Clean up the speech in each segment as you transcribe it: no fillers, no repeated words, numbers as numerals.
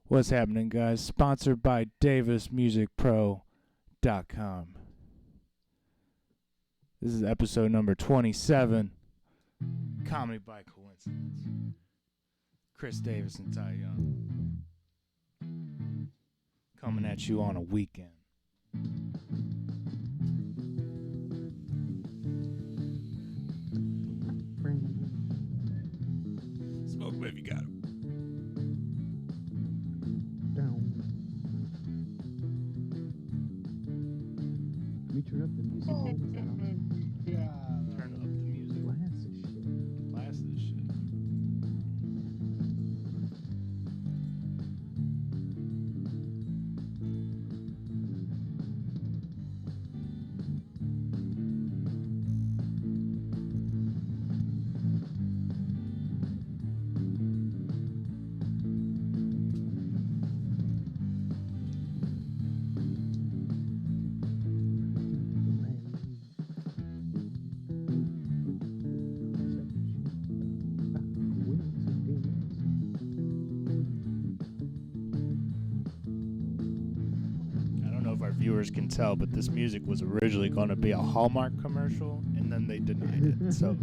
What's happening, guys? Sponsored by DavisMusicPro.com. This is episode number 27. Comedy by Coincidence. Chris Davis and Ty Young. Coming at you on a weekend. Smoke him if you got him. Can we turn up the music? Turn up the music. Blast this shit. Viewers can tell, but this music was originally going to be a Hallmark commercial, and then they denied it. So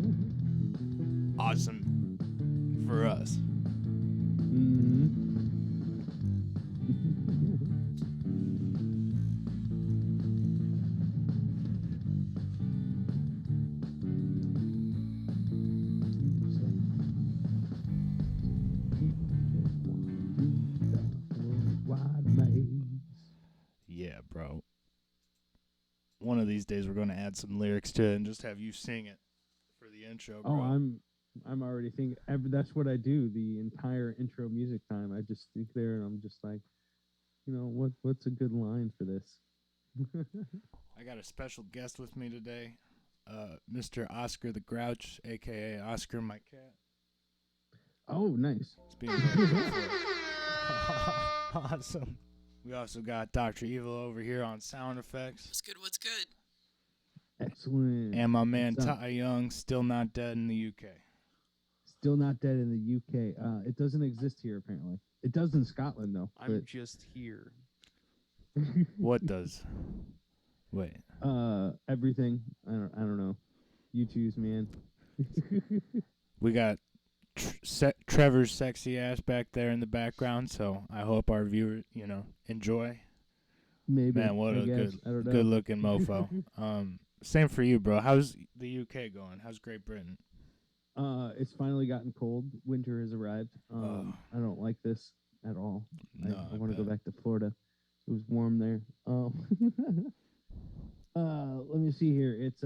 awesome for us. Yeah, bro. One of these days we're going to add some lyrics to it and just have you sing it for the intro, bro. Oh, I'm already thinking. That's what I do. The entire intro music time, I just think there and I'm just like, what's a good line for this? I got a special guest with me today, Mr. Oscar the Grouch, aka Oscar my cat. Oh, nice. It's being very good for us. Awesome. We also got Dr. Evil over here on sound effects. What's good? Excellent. And my man Ty Young, still not dead in the UK. Still not dead in the UK. It doesn't exist here, apparently. It does in Scotland, though. I'm just here. What does? Wait. Everything. I don't know. You choose, man. We got Trevor's sexy ass back there in the background, so I hope our viewers, enjoy. Maybe. Man, what a good looking mofo. Same for you, bro. How's the UK going? How's Great Britain? It's finally gotten cold. Winter has arrived. I don't like this at all. No, I want to go back to Florida. It was warm there. Let me see here. It's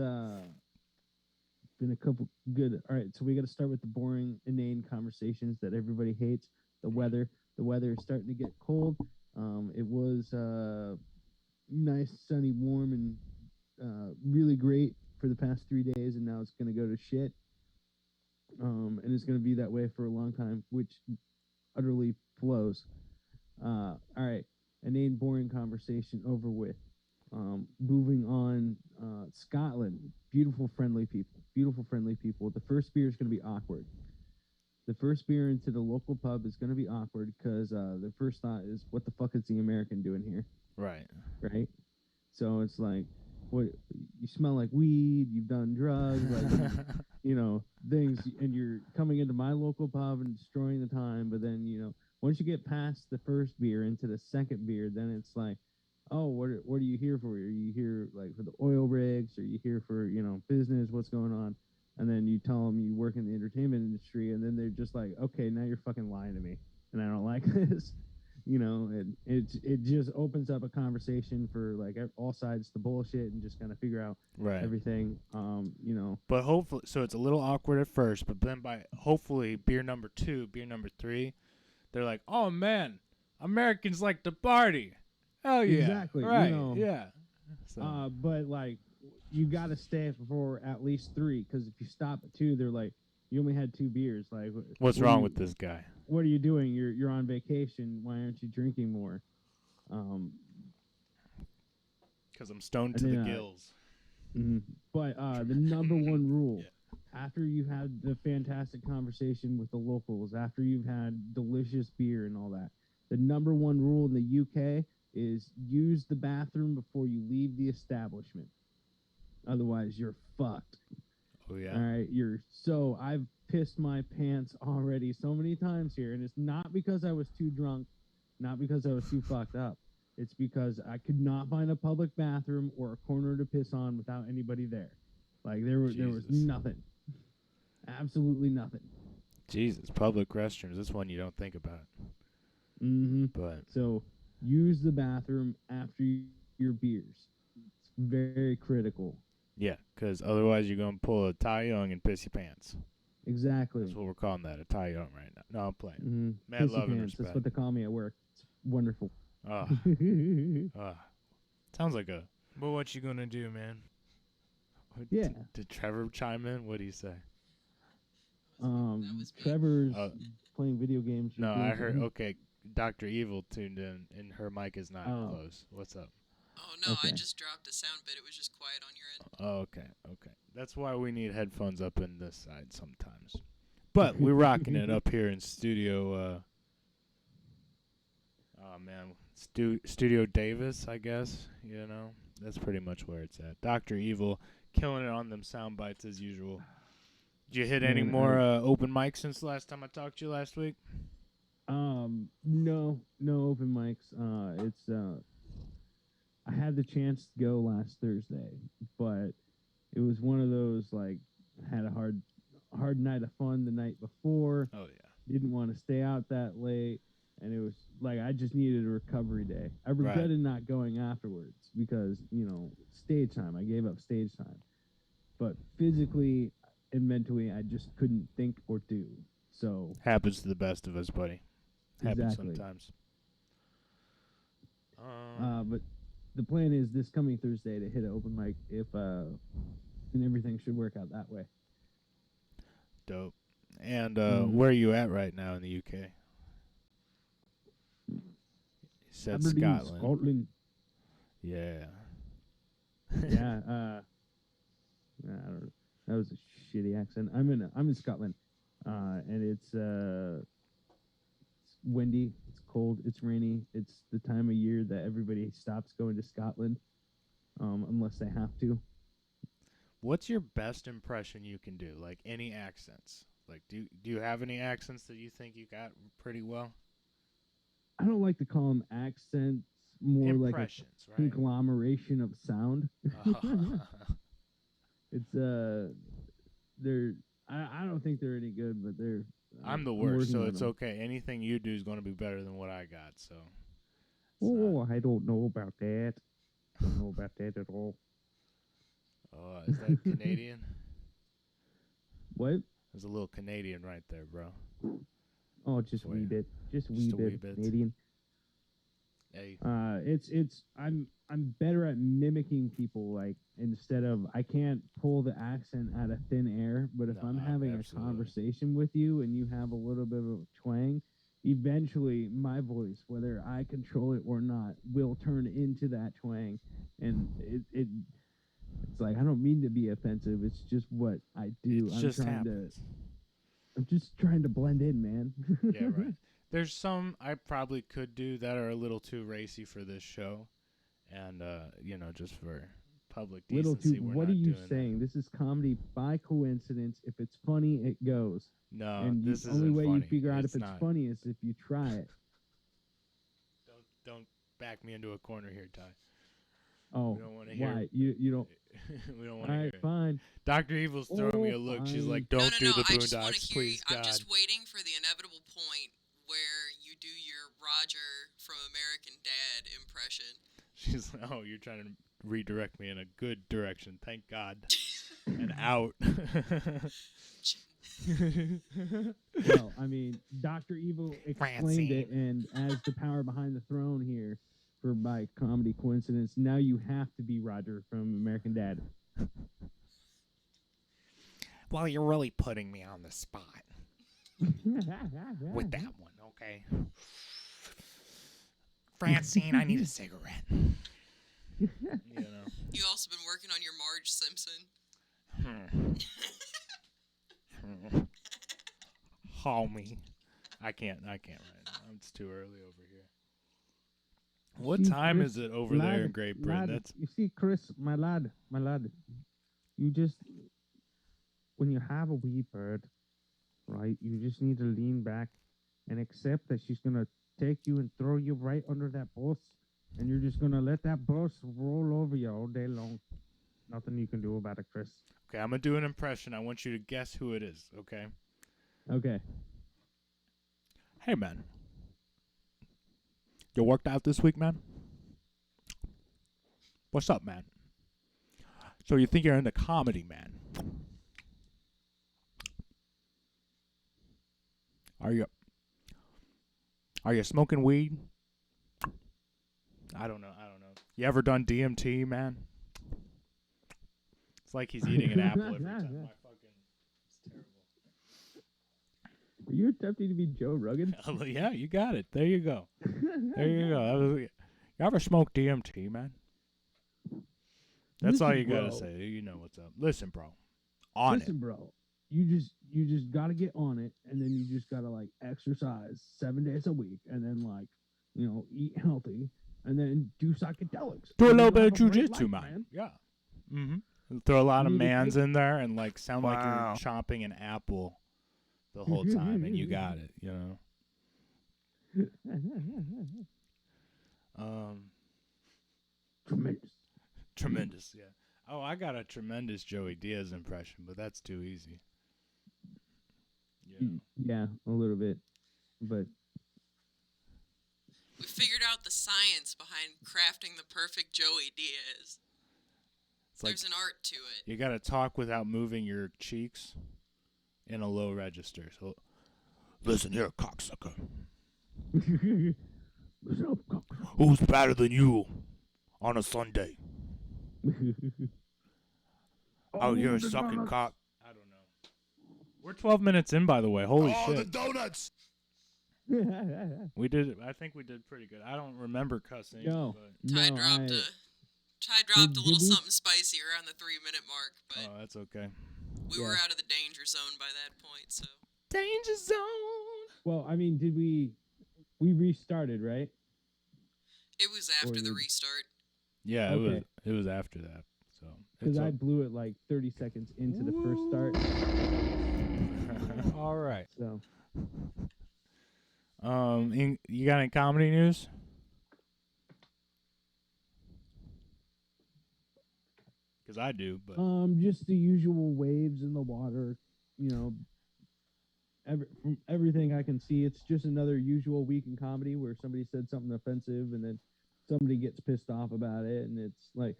been a couple good. All right, so we got to start with the boring, inane conversations that everybody hates. The weather. The weather is starting to get cold. It was nice, sunny, warm, and really great for the past 3 days, and now it's going to go to shit. And it's going to be that way for a long time, which utterly flows. All right, inane, boring conversation over with. Moving on, Scotland, beautiful, friendly people. The first beer is going to be awkward. The first beer into the local pub is going to be awkward because the first thought is, what the fuck is the American doing here? Right. So it's like, what, you smell like weed, you've done drugs, like, things, and you're coming into my local pub and destroying the time. But then, once you get past the first beer into the second beer, then it's like, oh, what are you here for? Are you here like for the oil rigs? Are you here for, business? What's going on? And then you tell them you work in the entertainment industry, and then they're just like, okay, now you're fucking lying to me, and I don't like this. It just opens up a conversation for like all sides to bullshit and just kind of figure out everything. But hopefully, so it's a little awkward at first, but then by hopefully beer number 2, beer number 3, they're like, oh man, Americans like to party. Hell yeah. Exactly. Right. Yeah. So. But like, you got to stay for at least 3, because if you stop at 2, they're like, you only had 2 beers. Like, what's wrong with this guy? What are you doing? You're on vacation. Why aren't you drinking more? Because I'm stoned to the gills. But the number one rule, after you had the fantastic conversation with the locals, after you've had delicious beer and all that, The number one rule in the UK is use the bathroom before you leave the establishment. Otherwise, you're fucked. Oh yeah. All right, I've pissed my pants already so many times here, and it's not because I was too drunk, not because I was too fucked up. It's because I could not find a public bathroom or a corner to piss on without anybody there. Like there was Jesus. nothing, absolutely nothing. Jesus, public restrooms. That's one you don't think about. Mm-hmm. But So use the bathroom after your beers. It's very critical. yeah, because otherwise you're gonna pull a Tai Young and piss your pants. Exactly. That's what we're calling that, a Tai Young right now. No, I'm playing. Mm-hmm. Mad Pissy love and pants. That's respect. what they call me at work. It's wonderful. Sounds like a. But what you gonna do, man? Yeah. Did Trevor chime in? What do you say? Trevor's playing video games. No, I heard. Okay, Dr. Evil tuned in, and her mic is not Oh. close. What's up? Oh, no, Okay. I just dropped a sound bit. It was just quiet on your end. Oh, okay. That's why we need headphones up in this side sometimes. But we're rocking it up here in studio. Oh man, Studio Davis, I guess. You know, that's pretty much where it's at. Dr. Evil killing it on them sound bites as usual. Did you hit any more open mics since the last time I talked to you last week? No open mics. I had the chance to go last Thursday, but it was one of those like I had a hard night of fun the night before. Oh yeah. Didn't want to stay out that late, and it was like I just needed a recovery day. I regretted not going afterwards because, stage time. I gave up stage time. But physically and mentally I just couldn't think or do. So happens to the best of us, buddy. Happens exactly. sometimes. But the plan is this coming Thursday to hit an open mic and everything should work out that way. Dope. And where are you at right now in the UK? You said Aberdeen, Scotland. Yeah. Yeah. I don't know. That was a shitty accent. I'm in Scotland, and it's windy, it's cold, it's rainy. It's the time of year that everybody stops going to Scotland, unless they have to. What's your best impression you can do? Like any accents? Like do you have any accents that you think you got pretty well? I don't like to call them accents. More like a right? conglomeration of sound. It's they're I don't think they're any good, but they're. I'm the worst, so it's okay. Anything you do is going to be better than what I got. So. I don't know about that. Don't know about that at all. Is that Canadian? What? There's a little Canadian right there, bro. Oh, just a wee bit. Just a wee bit Canadian. Hey. I'm better at mimicking people, like instead of I can't pull the accent out of thin air, but if I'm having a conversation with you and you have a little bit of a twang, eventually my voice, whether I control it or not, will turn into that twang. And it's like I don't mean to be offensive, it's just what I do. I'm just trying to blend in, man. Yeah, right. There's some I probably could do that are a little too racy for this show, and just for public decency. What are you saying? This is comedy by coincidence. If it's funny, it goes. No, and this the only way funny. you figure out if it's not. funny is if you try it. Don't back me into a corner here, Ty. Oh, we don't want to hear. Why? You don't. We don't want to hear. All right, fine. Dr. Evil's throwing me a look. She's like, "Don't do the Boondocks, please, God." I'm just waiting for the inevitable point where you do your Roger from American Dad impression. She's like, "Oh, you're trying to redirect me in a good direction. Thank God." And out. Well, I mean, Dr. Evil explained it, and as the power behind the throne here, for by comedy coincidence, now you have to be Roger from American Dad. Well, you're really putting me on the spot with that one, okay? Francine, I need a cigarette. You also been working on your Marge Simpson. Homie. I can't right now. It's too early over here. What See, time Chris, is it over there in lad, Great Britain? lad, That's you see, Chris, my lad, you just, when you have a wee bird, right, you just need to lean back and accept that she's going to take you and throw you right under that bus, and you're just going to let that bus roll over you all day long. Nothing you can do about it, Chris. okay. I'm gonna do an impression. I want you to guess who it is. Okay. Okay. Hey, man. You worked out this week, man? What's up, man? So you think you're into comedy, man? Are you smoking weed? I don't know. You ever done DMT, man? It's like he's eating an apple every time. It's terrible. Are you attempting to be Joe Rogan? Yeah, you got it. There you go. You ever smoke DMT, man? That's Listen, all you gotta bro. say. You know what's up. Listen, bro. Listen, bro. You just gotta get on it, and then you just gotta like exercise 7 days a week, and then like, eat healthy, and then do psychedelics. Do a and little you'll bit of have a great jujitsu, life, man. Yeah. Mm-hmm. Throw a lot of You need to mans take- in there and like sound like Wow. you're chopping an apple the whole time, and you got it. Tremendous. Tremendous. Yeah. Oh, I got a tremendous Joey Diaz impression, but that's too easy. Yeah, a little bit, but We figured out the science behind crafting the perfect Joey Diaz. It's like There's an art to it. you gotta talk without moving your cheeks in a low register. So, listen here, cocksucker. Who's better than you on a Sunday? Oh, you're a sucking cock. I don't know. We're 12 minutes in, by the way. Holy Oh, shit. the donuts! We did. I think we did pretty good. I don't remember cussing. No. But, Ty No, dropped I- a Did little we- something spicy around the 3-minute mark, but oh, that's okay. we were out of the danger zone by that point, so. Danger zone. Well, I mean, did we restarted, right? It was after the you- restart. Yeah, Okay. it was after that. So Because it's I blew it like 30 seconds into the first start. all right. So You got any comedy news? Because I do, but just the usual waves in the water, from everything I can see, it's just another usual week in comedy where somebody said something offensive and then somebody gets pissed off about it, and it's like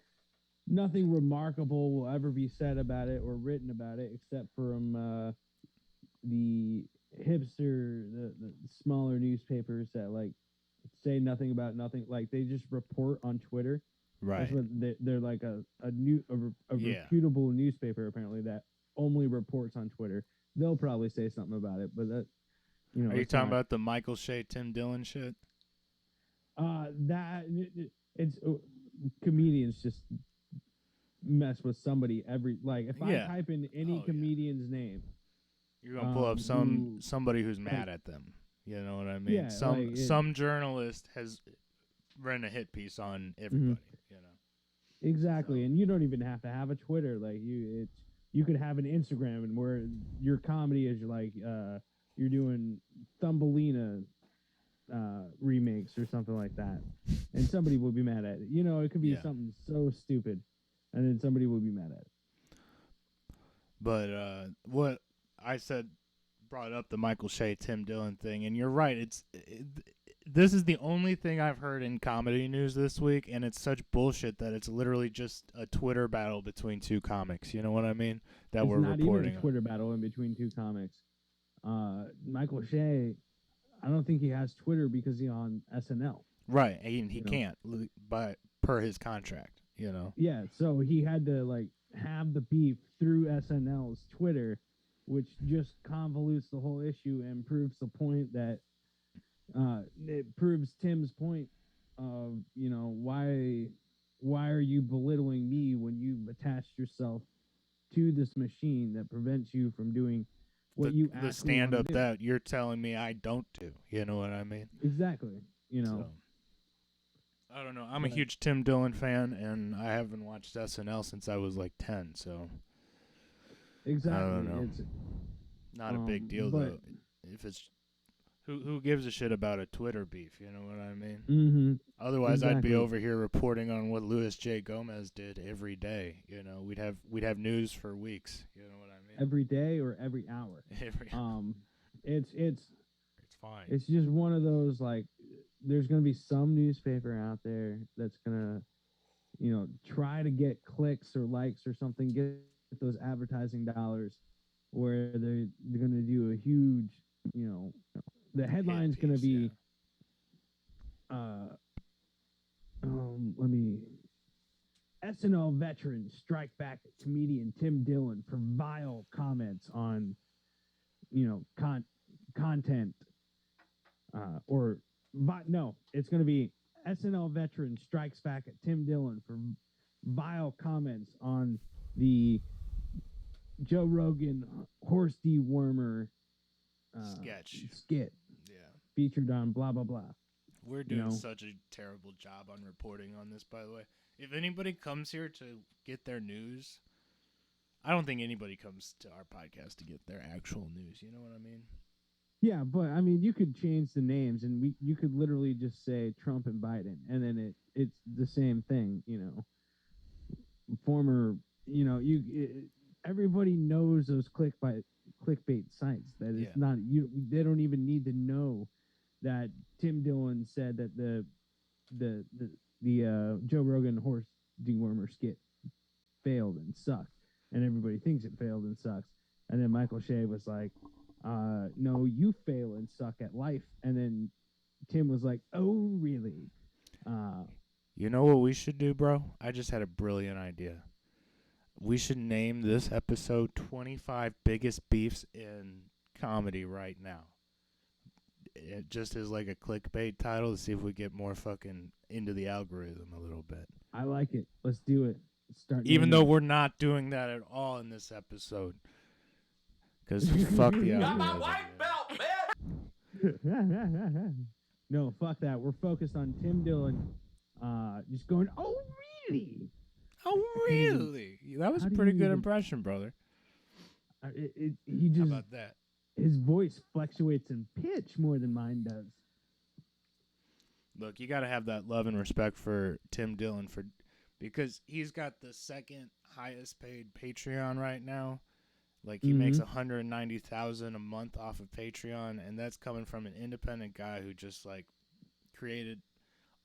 nothing remarkable will ever be said about it or written about it except from the hipster, the smaller newspapers that like say nothing about nothing, like they just report on Twitter. right. That's what they're like a Yeah. reputable newspaper apparently that only reports on Twitter. They'll probably say something about it, but that Are you it's talking not- about the Michael Che, Tim Dillon shit? it's comedians just mess with somebody every like if Yeah. I type in any Oh, yeah. comedian's name, You're gonna pull up who- somebody who's mad at them. You know what I mean? Yeah, like some journalist has written a hit piece on everybody. You know. exactly, So- and you don't even have to have a Twitter. Like you could have an Instagram and where your comedy is like you're doing Thumbelina remakes or something like that, and somebody will be mad at it. It could be Yeah. something so stupid, and then somebody will be mad at it. But what I said brought up the Michael Che, Tim Dillon thing, and you're right. This is the only thing I've heard in comedy news this week, and it's such bullshit that it's literally just a Twitter battle between two comics. You know what I mean? That It's we're not reporting even a on. Twitter battle in between two comics. Michael Che, I don't think he has Twitter because he's on SNL. Right, and he You know. can't, but per his contract. You know. Yeah, so he had to like have the beef through SNL's Twitter, which just convolutes the whole issue and proves the point that it proves Tim's point of why are you belittling me when you've attached yourself to this machine that prevents you from doing what you actually the stand wanna up do. that you're telling me I don't do. You know what I mean? Exactly. So, I don't know. I'm a But- huge Tim Dillon fan, and I haven't watched SNL since I was like 10, so Exactly. I don't know. It's not a big deal, but though. If it's who gives a shit about a Twitter beef, you know what I mean? mm-hmm. Otherwise, I'd be Exactly. over here reporting on what Louis J. Gomez did every day. You know, we'd have news for weeks. You know what I mean? every day or every hour. It's it's fine. it's just one of those, like, there's gonna be some newspaper out there that's gonna, try to get clicks or likes or something, get those advertising dollars, where they're gonna do a huge, the headline's gonna piece, be, let me. SNL veterans strike back at comedian Tim Dillon for vile comments on, content, no, it's going to be SNL veteran strikes back at Tim Dillon for vile comments on the Joe Rogan horse dewormer skit Yeah. featured on blah blah blah. We're doing such a terrible job on reporting on this, by the way. If anybody comes here to get their news, I don't think anybody comes to our podcast to get their actual news. You know what I mean? Yeah, but I mean, you could change the names, and you could literally just say Trump and Biden, and then it's the same thing, Former, everybody knows those clickbait sites. That it's not they don't even need to know that Tim Dillon said that the Joe Rogan horse dewormer skit failed and sucked, and everybody thinks it failed and sucks. And then Michael Che was like, no, you fail and suck at life. And then Tim was like, oh, really? You know what we should do, bro? I just had a brilliant idea. We should name this episode 25 Biggest Beefs in Comedy right now. It just is like a clickbait title to see if we get more fucking into the algorithm a little bit. I like it. Let's do it. Even though we're not doing that at all in this episode. Because fuck the algorithm. Got my white belt, man! No, fuck that. We're focused on Tim Dillon just going, oh, really? Oh, really? That was a pretty good impression, brother. He just, How about that? His voice fluctuates in pitch more than mine does. Look, you got to have that love and respect for Tim Dillon because he's got the second highest paid Patreon right now. Like he makes $190,000 a month off of Patreon, and that's coming from an independent guy who just like created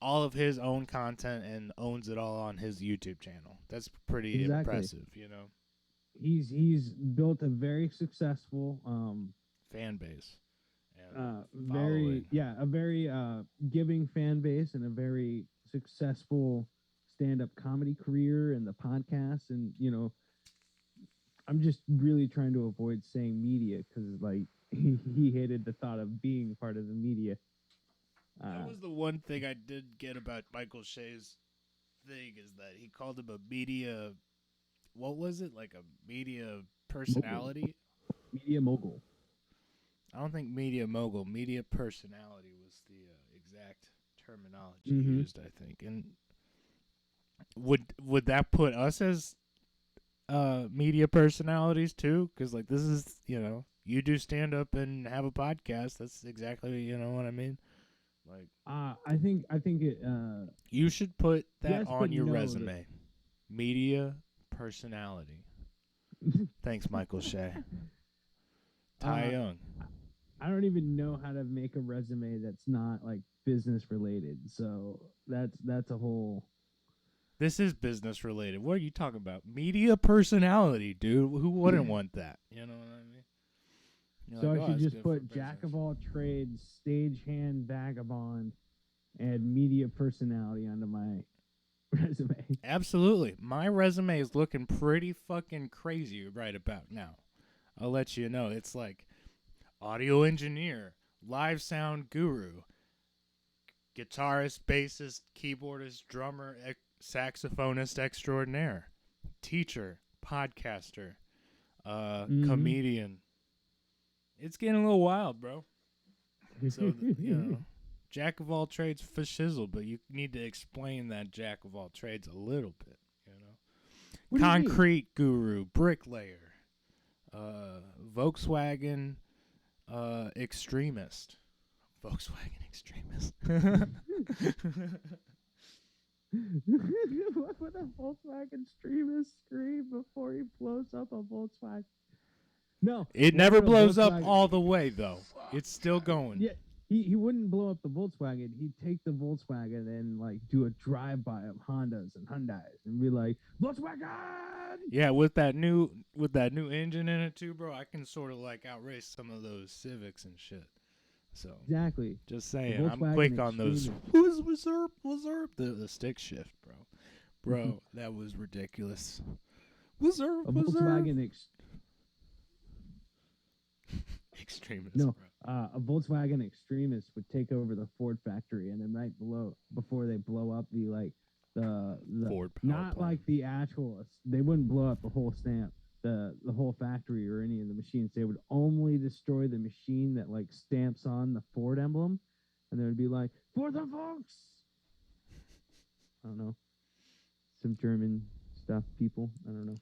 all of his own content and owns it all on his YouTube channel. That's pretty impressive, you know. He's built a very successful fan base. a very giving fan base, and a very successful stand-up comedy career, and the podcast, and I'm just really trying to avoid saying media because like he hated the thought of being part of the media. That was the one thing I did get about Michael Che's thing, is that he called him a media. What was it, like a media personality? Media mogul. I don't think media mogul. Media personality was the exact terminology used, I think. And would that put us as media personalities too? Because like this is, you do stand up and have a podcast. That's exactly what I mean. Like I think it. You should put that yes, on but your no, resume. Media personality. Thanks, Michael Che. Ty Young. I don't even know how to make a resume that's not like business related. So that's a whole. This is business related. What are you talking about? Media personality, dude. Who wouldn't want that? You know what I mean? You're So like, I should it's just good for put jack business. of all trades, stagehand vagabond, and media personality onto my resume. Absolutely. My resume is looking pretty fucking crazy right about now. I'll let you know. It's like audio engineer, live sound guru, guitarist, bassist, keyboardist, drummer, saxophonist extraordinaire, teacher, podcaster, comedian. It's getting a little wild, bro. So, Jack of all trades for shizzle, but you need to explain that jack of all trades a little bit, you know. What do you mean? Concrete guru, bricklayer, Volkswagen extremist. Volkswagen extremist. What would a Volkswagen extremist scream before he blows up a Volkswagen? No, It what never would a blows up Volkswagen- all the way, though. It's still going. Yeah, he wouldn't blow up the Volkswagen. He'd take the Volkswagen and like do a drive-by of Hondas and Hyundais and be like, Volkswagen. Yeah, with that new engine in it too, bro. I can sort of like outrace some of those Civics and shit. So Exactly. just saying, I'm Volkswagen quick on those. extremist. What's up? The stick shift, bro. That was ridiculous. What's up? A Volkswagen Extremist. No, bro. a Volkswagen extremist would take over the Ford factory, and then right below, before they blow up the Ford power not plant. like the actual, they wouldn't blow up the whole stamp, the whole factory or any of the machines. They would only destroy the machine that like stamps on the Ford emblem, and they would be like, for the Volks. I don't know, some German stuff, people. I don't know.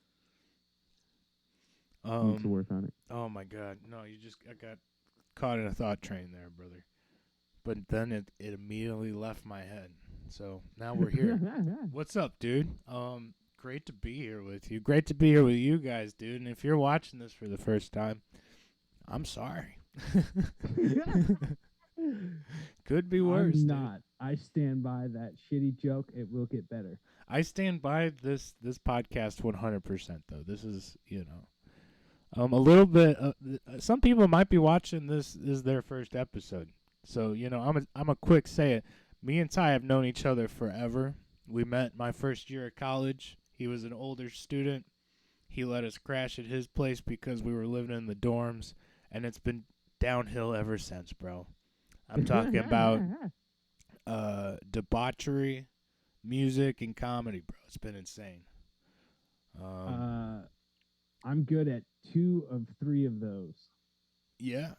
Need to work on it. Oh my God, no! I got caught in a thought train there, brother. But then it immediately left my head. So now we're here. What's up, dude? Great to be here with you. Great to be here with you guys, dude. And if you're watching this for the first time, I'm sorry. Could be worse. I'm dude. not. I stand by that shitty joke. It will get better. I stand by this podcast 100%. Though this is, a little bit. Some people might be watching this is their first episode. So I'm a quick say it. Me and Ty have known each other forever. We met my first year of college. He was an older student. He let us crash at his place because we were living in the dorms, and it's been downhill ever since, bro. I'm talking about debauchery, music, and comedy, bro. It's been insane. I'm good at 2 of 3 of those. Yeah,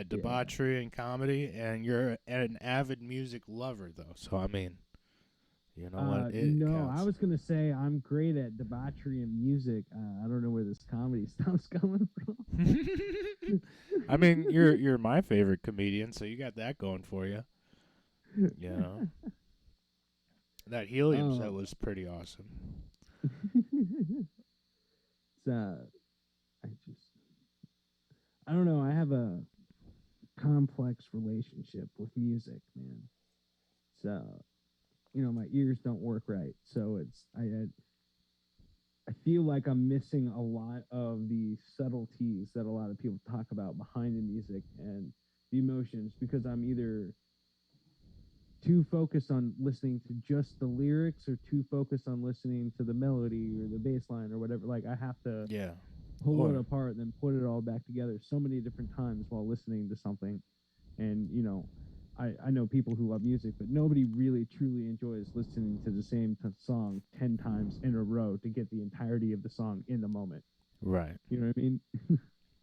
debauchery and comedy, and you're an avid music lover, though. So, I mean, you know what? It counts. I was going to say I'm great at debauchery and music. I don't know where this comedy stuff's coming from. I mean, you're my favorite comedian, so you got that going for you. You know? That helium set was pretty awesome. I don't know. I have a complex relationship with music, man. So, my ears don't work right. So I feel like I'm missing a lot of the subtleties that a lot of people talk about behind the music and the emotions, because I'm either too focused on listening to just the lyrics or too focused on listening to the melody or the bass line or whatever. Like, I have to pull it apart and then put it all back together so many different times while listening to something. And, I know people who love music, but nobody really truly enjoys listening to the same song 10 times in a row to get the entirety of the song in the moment. Right. You know what I mean?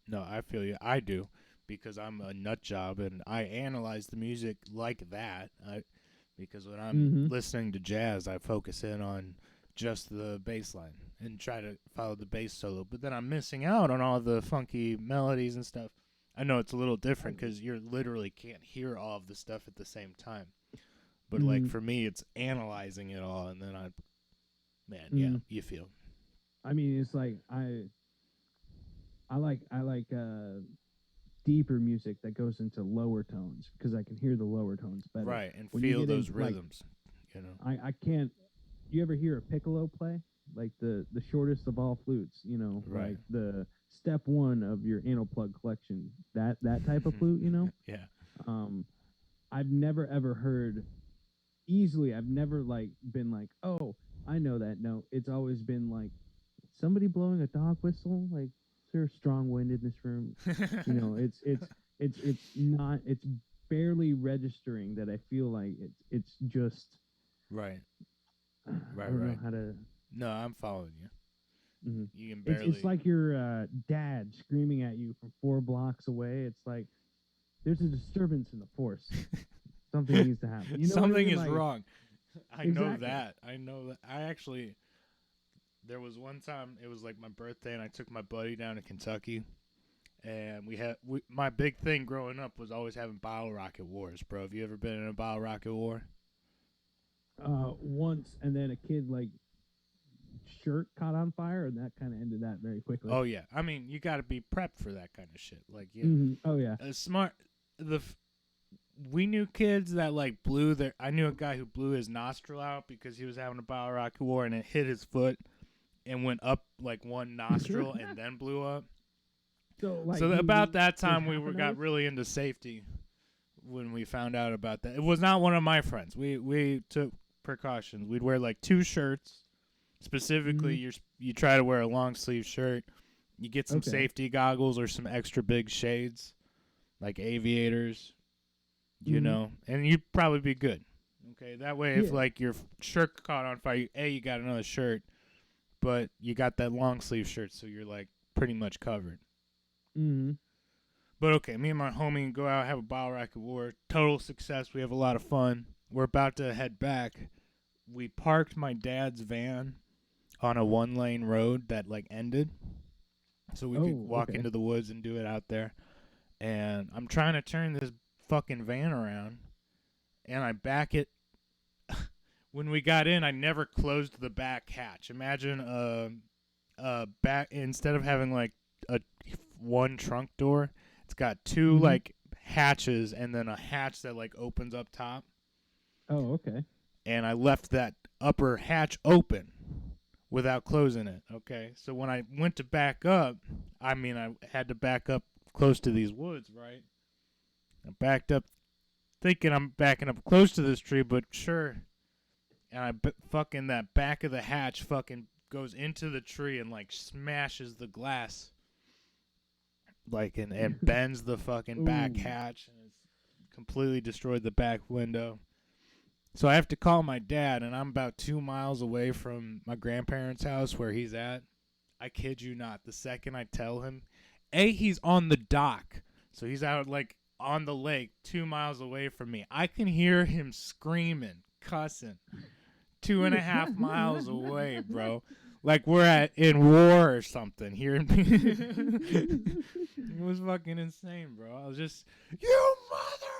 No, I feel you. I do, because I'm a nut job and I analyze the music like that. Because when I'm listening to jazz, I focus in on just the bass line and try to follow the bass solo. But then I'm missing out on all the funky melodies and stuff. I know it's a little different because you literally can't hear all of the stuff at the same time. But like for me, it's analyzing it all, and then you feel. I mean, it's like I like deeper music that goes into lower tones because I can hear the lower tones better. Right, and when feel those rhythms. I can't. You ever hear a piccolo play? Like the shortest of all flutes, Right. like the step 1 of your anal plug collection, that type of flute, Yeah. I've never ever heard easily. I've never been like, oh, I know that note. It's always been like somebody blowing a dog whistle. Like, is there a strong wind in this room? It's not. It's barely registering that I feel like it's just Right. I don't know how to. No, I'm following you. Mm-hmm. You can barely. It's like your dad screaming at you from 4 blocks away. It's like there's a disturbance in the force. Something needs to happen. You know what I Something mean? is Like, wrong. I know Exactly. that. I know that. I actually, there was one time, it was like my birthday, and I took my buddy down to Kentucky. And my big thing growing up was always having bottle rocket wars, bro. Have you ever been in a bottle rocket war? Once, and then a kid like shirt caught on fire, and that kind of ended that very quickly. Oh yeah, I mean you got to be prepped for that kind of shit. Like Oh yeah. We knew kids that like blew their. I knew a guy who blew his nostril out because he was having a bottle rocket war, and it hit his foot and went up like one nostril and then blew up. So about that time we got really into safety when we found out about that. It was not one of my friends. We took precautions. We'd wear like 2 shirts. Specifically, you try to wear a long sleeve shirt. You get some safety goggles or some extra big shades, like aviators, you know, and you'd probably be good. Okay, that way if like your shirt caught on fire, you got another shirt, but you got that long sleeve shirt, so you're like pretty much covered. But okay, me and my homie go out, have a bottle rocket war. Total success. We have a lot of fun. We're about to head back. We parked my dad's van on a 1-lane road that like ended, so we could walk into the woods and do it out there. And I'm trying to turn this fucking van around, and I back it. When we got in, I never closed the back hatch. Imagine back, instead of having like a one trunk door, it's got 2 like hatches and then a hatch that like opens up top. Oh, okay. And I left that upper hatch open without closing it. Okay, so when I went to back up, I had to back up close to these woods, right? I backed up thinking I'm backing up close to this tree, but sure. And fucking that back of the hatch fucking goes into the tree and like smashes the glass. Like and bends the fucking back hatch, and it's completely destroyed the back window. So I have to call my dad, and I'm about 2 miles away from my grandparents' house where he's at. I kid you not. The second I tell him, he's on the dock, so he's out like on the lake 2 miles away from me. I can hear him screaming, cussing, 2.5 miles away, bro. Like we're in war or something. Hearing me, it was fucking insane, bro. I was just, you mother,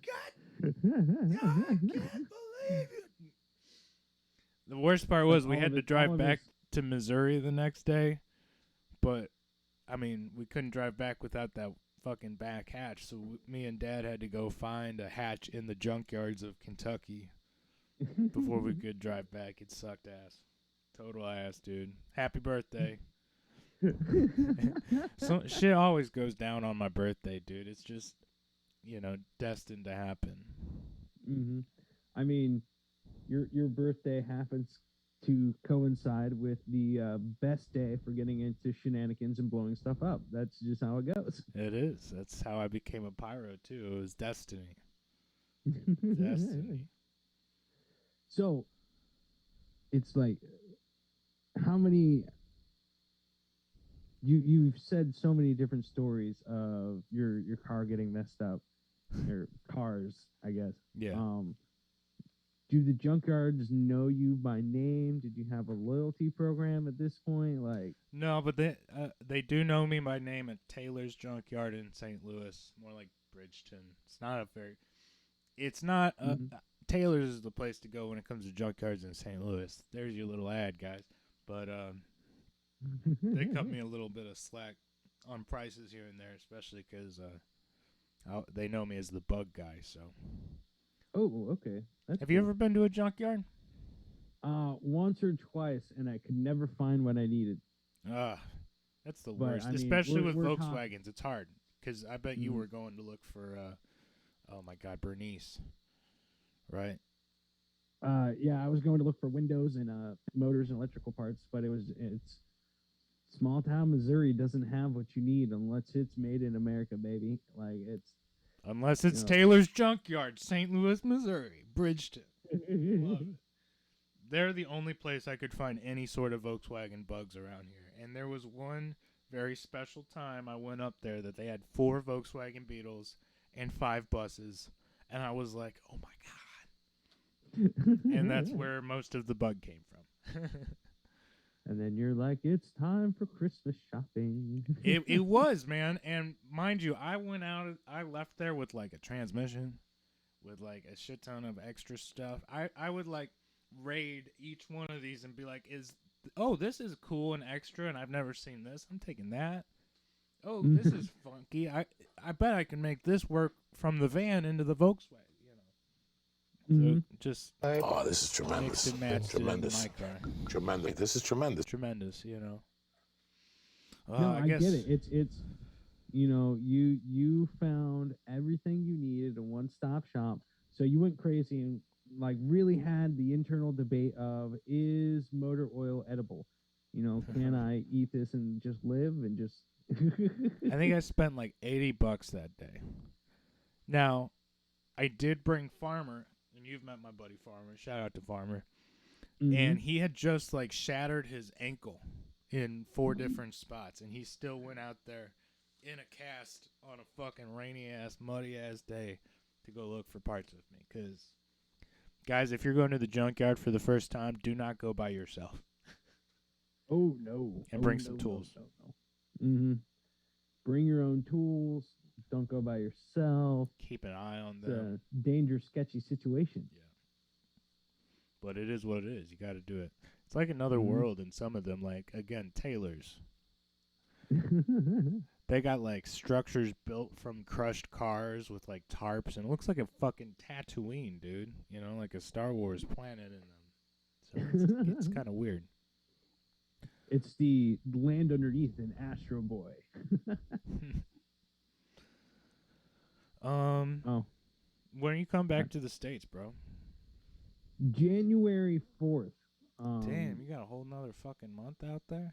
God, I can't believe it. The worst part was we had to drive back to Missouri the next day, but I mean we couldn't drive back without that fucking back hatch. So me and Dad had to go find a hatch in the junkyards of Kentucky before we could drive back. It sucked ass. Total ass, dude. Happy birthday. So shit always goes down on my birthday, dude. It's just, destined to happen. I mean, your birthday happens to coincide with the best day for getting into shenanigans and blowing stuff up. That's just how it goes. It is. That's how I became a pyro too. It was destiny. Destiny. So, it's like, how many? You've said so many different stories of your car getting messed up, or cars, I guess. Yeah. Do the junkyards know you by name? Did you have a loyalty program at this point? Like, no, but they do know me by name at Taylor's Junkyard in St. Louis, more like Bridgeton. It's not Taylor's is the place to go when it comes to junkyards in St. Louis. There's your little ad, guys. But they cut me a little bit of slack on prices here and there, especially because they know me as the bug guy. So. Oh, okay. Have you ever been to a junkyard? Once or twice, and I could never find what I needed. That's the worst, especially with Volkswagens. It's hard because I bet you were going to look for, oh my God, Bernice, right? Yeah, I was going to look for windows and motors and electrical parts, but it's small town Missouri doesn't have what you need unless it's made in America, baby. Like unless it's Taylor's Junkyard, St. Louis, Missouri, Bridgeton. Love it. They're the only place I could find any sort of Volkswagen bugs around here. And there was one very special time I went up there that they had 4 Volkswagen Beetles and 5 buses. And I was like, oh my God. And that's where most of the bug came from. And then you're like, it's time for Christmas shopping. It was, man. And mind you, I left there with like a transmission, with like a shit ton of extra stuff. I would like raid each one of these and be like, this is cool and extra, and I've never seen this. I'm taking that. Oh, this is funky. I bet I can make this work from the van into the Volkswagen. So just this is tremendous. Tremendous. Tremendous. This is tremendous. Tremendous, No, I get it. It's you found everything you needed, a one-stop shop. So you went crazy and like really had the internal debate of, is motor oil edible? Can I eat this and just live and just I think I spent like $80 that day. Now, I did bring Farmer, and you've met my buddy Farmer. Shout out to Farmer. And he had just like shattered his ankle in 4 different spots, and he still went out there in a cast on a fucking rainy ass, muddy ass day to go look for parts with me. Because, guys, if you're going to the junkyard for the first time, do not go by yourself. Oh no! And bring some tools. No. Bring your own tools. Don't go by yourself. Keep an eye on It's them. a dangerous, sketchy situation. Yeah. But it is what it is. You got to do it. It's like another world in some of them. Like, again, tailors. They got, like, structures built from crushed cars with, like, tarps. And it looks like a fucking Tatooine, dude. Like a Star Wars planet in them. So it's kind of weird. It's the land underneath in Astro Boy. When you come back to the States, bro? January 4th. Damn, you got a whole nother fucking month out there?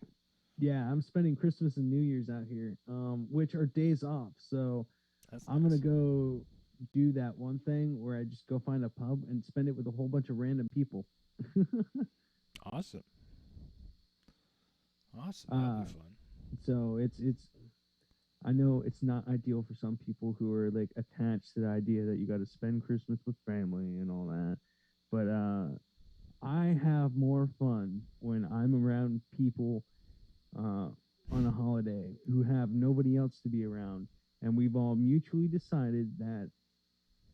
Yeah, I'm spending Christmas and New Year's out here, which are days off. So That's I'm nice. going to go do that one thing where I just go find a pub and spend it with a whole bunch of random people. Awesome. That'd be fun. So it's I know it's not ideal for some people who are like attached to the idea that you got to spend Christmas with family and all that, but I have more fun when I'm around people on a holiday who have nobody else to be around, and we've all mutually decided that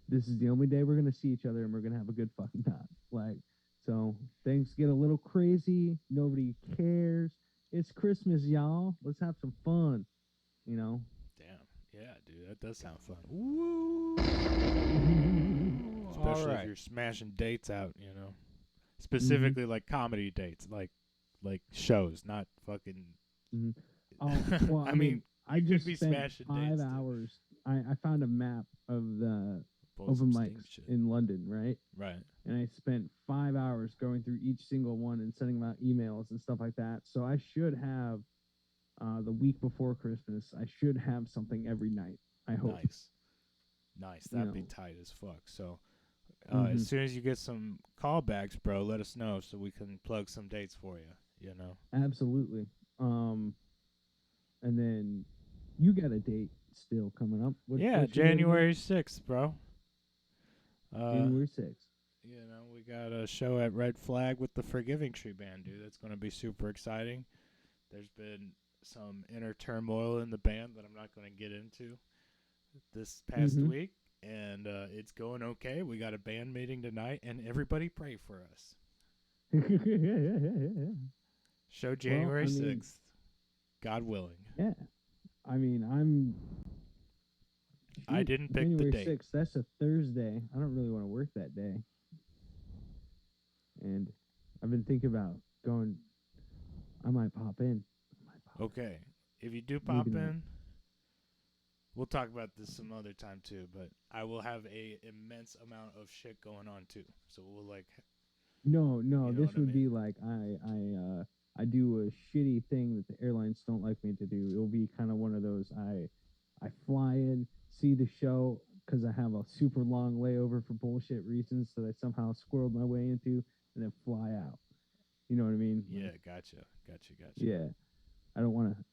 this is the only day we're gonna see each other and we're gonna have a good fucking time. Like, so things get a little crazy, nobody cares. It's Christmas, y'all. Let's have some fun. Damn. Yeah, dude, that does sound fun. Woo! Especially if you're smashing dates out, Specifically, like comedy dates, like shows, not fucking. Oh, well, I mean, I just be spent smashing 5 dates, hours. I found a map of the Pull open some mics shit. in London, right? Right. And I spent 5 hours going through each single one and sending them out emails and stuff like that. So I should have the week before Christmas. I should have something every night. I hope. Nice. That'd be tight as fuck. So, as soon as you get some callbacks, bro, let us know so we can plug some dates for you. Absolutely. And then you got a date still coming up. What's your January 6th, bro. January 6th. We got a show at Red Flag with the Forgiving Tree Band, dude. That's going to be super exciting. There's been some inner turmoil in the band that I'm not going to get into this past week, and it's going okay. We got a band meeting tonight, and everybody pray for us. Show January 6th, God willing. Yeah. I didn't pick January the date. 6th, that's a Thursday. I don't really want to work that day. And I've been thinking about going, I might pop in. Okay. If you do pop Maybe not. in, we'll talk about this some other time too, but I will have a immense amount of shit going on too. So we'll No, you know this what I would mean? be like I do a shitty thing that the airlines don't like me to do. It'll be kind of one of those I fly in, see the show because I have a super long layover for bullshit reasons that I somehow squirreled my way into, and then fly out. You know what I mean? Yeah, gotcha. Yeah. I don't want to.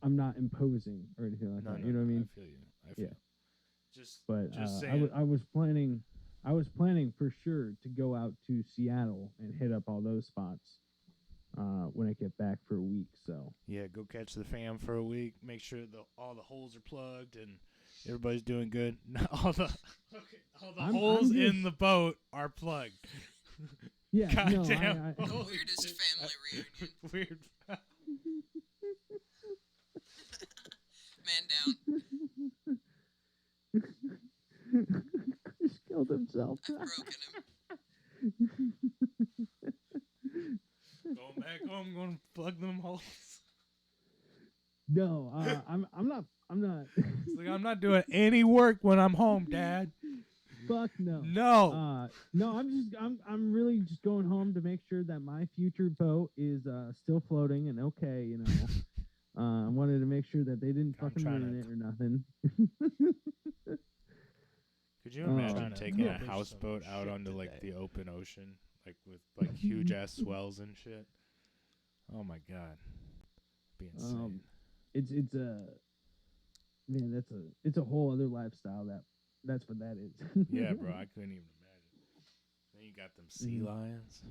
I'm not imposing or anything like that. You know what I mean? I feel you. But just saying. I was planning for sure to go out to Seattle and hit up all those spots when I get back for a week. So yeah, go catch the fam for a week. Make sure all the holes are plugged and everybody's doing good. all the holes in the boat are plugged. Yeah, Goddamn. Weirdest family reunion. Weird. Man down. Chris killed himself. I've broken him. Going back home, going to plug them holes. No, I'm not. It's like, I'm not doing any work when I'm home, Dad. Fuck no. No. No, I'm really just going home to make sure that my future boat is still floating and okay, you know. I wanted to make sure that they didn't fucking ruin it or nothing. Could you imagine taking a houseboat out onto like the open ocean, like with like huge ass swells and shit? Oh my god, be insane. It's man, it's a whole other lifestyle. That's what that is. Yeah, bro, I couldn't even imagine. Then you got them sea lions.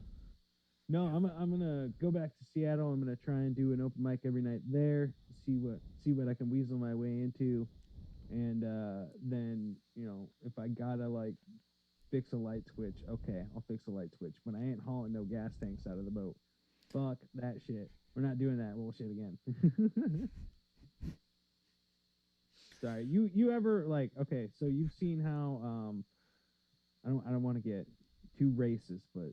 No, I'm gonna go back to Seattle. I'm gonna try and do an open mic every night there. See what I can weasel my way into, and then if I gotta like fix a light switch, okay, I'll fix a light switch. But I ain't hauling no gas tanks out of the boat. Fuck that shit. We're not doing that bullshit again. Sorry, you ever like okay? So you've seen how I don't want to get too racist, but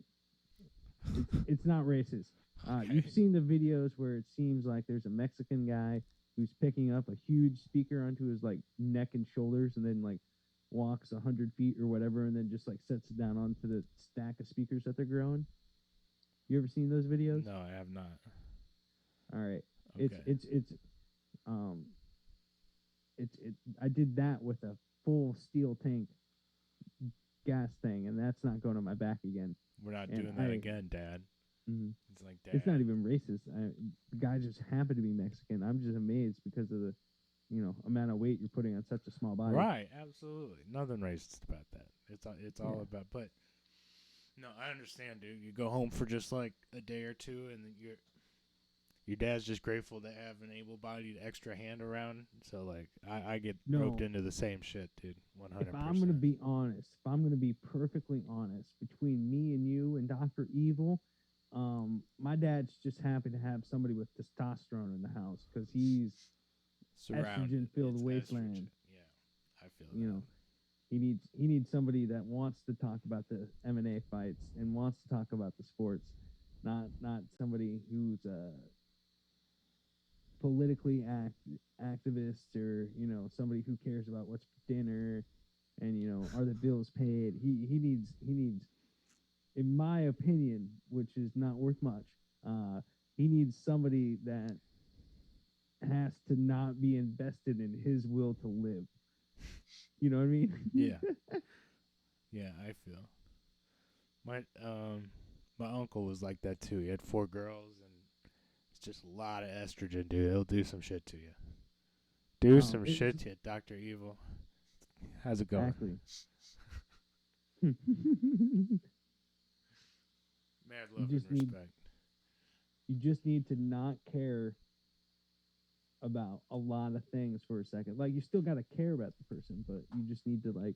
it's not racist. Okay. You've seen the videos where it seems like there's a Mexican guy who's picking up a huge speaker onto his like neck and shoulders, and then like walks 100 feet or whatever, and then just like sets it down onto the stack of speakers that they're growing. You ever seen those videos? No, I have not. All right, Okay. it's I did that with a full steel tank gas thing, and that's not going on my back again. We're not doing that again, Dad. Mm-hmm. It's like, Dad. It's not even racist. The guy just happened to be Mexican. I'm just amazed because of the, amount of weight you're putting on such a small body. Right, absolutely. Nothing racist about that. It's all about. But no, I understand, dude. You go home for just like a day or two, and then your dad's just grateful to have an able-bodied extra hand around. So like, I get roped into the same shit, dude. 100%. If I'm gonna be honest, if I'm gonna be perfectly honest, between me and you and Dr. Evil, my dad's just happy to have somebody with testosterone in the house because he's estrogen-filled wasteland. Estrogen. Yeah, I feel that. He needs somebody that wants to talk about the MMA fights and wants to talk about the sports, not somebody who's politically activist or somebody who cares about what's for dinner and are the bills paid. He needs, in my opinion, which is not worth much, he needs somebody that has to not be invested in his will to live. You know what I mean? Yeah. Yeah, I feel. My uncle was like that too. He had 4 girls, and it's just a lot of estrogen, dude. It'll do some shit to you. Some shit to you, Dr. Evil. How's it going? Exactly. Mad love and respect. You just need to not care about a lot of things for a second. Like, you still got to care about the person, but you just need to, like,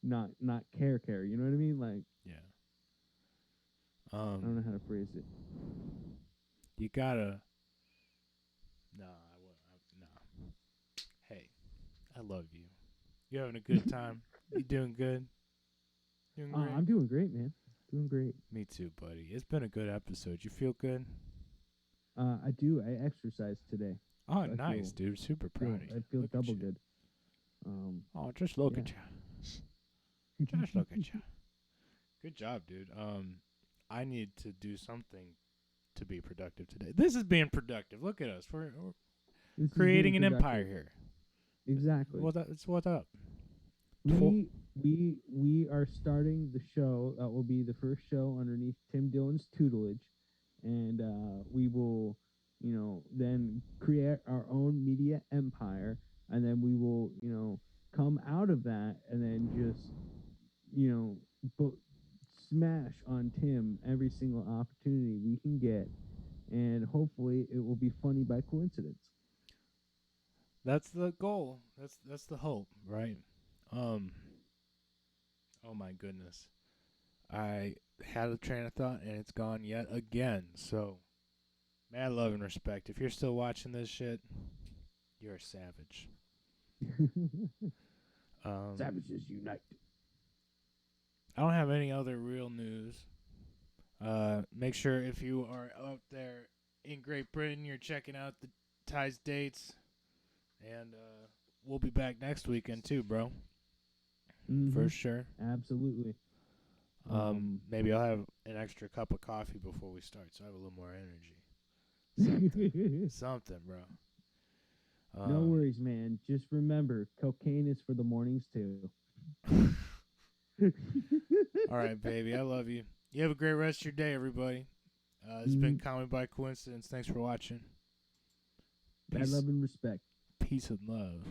not care. You know what I mean? Like, yeah. I don't know how to phrase it. You gotta. No. Hey, I love you. You having a good time? You doing good? Doing great? I'm doing great, man. Doing great. Me too, buddy. It's been a good episode. You feel good? I do. I exercised today. Oh, nice, dude. Super proud of you. I feel Look double at you. good. Just look at you. Just look at you. Good job, dude. I need to do something to be productive today. This is being productive. Look at us. We're creating an empire here. Exactly. Well, that's what's up. We are starting the show. That will be the first show underneath Tim Dillon's tutelage, and we will, then create our own media empire, and then we will, come out of that and then just, you know, smash on Tim every single opportunity we can get, and hopefully it will be funny by coincidence. That's the goal. That's the hope, right? Oh my goodness. I had a train of thought and it's gone yet again. So, mad love and respect. If you're still watching this shit, you're a savage. Savages unite. I don't have any other real news. Make sure if you are out there in Great Britain, you're checking out the Ties dates. And we'll be back next weekend too, bro. For sure. Absolutely. Maybe I'll have an extra cup of coffee before we start, so I have a little more energy. Something, bro. No worries, man. Just remember, cocaine is for the mornings too. All right, baby. I love you. You have a great rest of your day, everybody. It's been Comedy by Coincidence. Thanks for watching. Peace. Love and respect. Peace and love.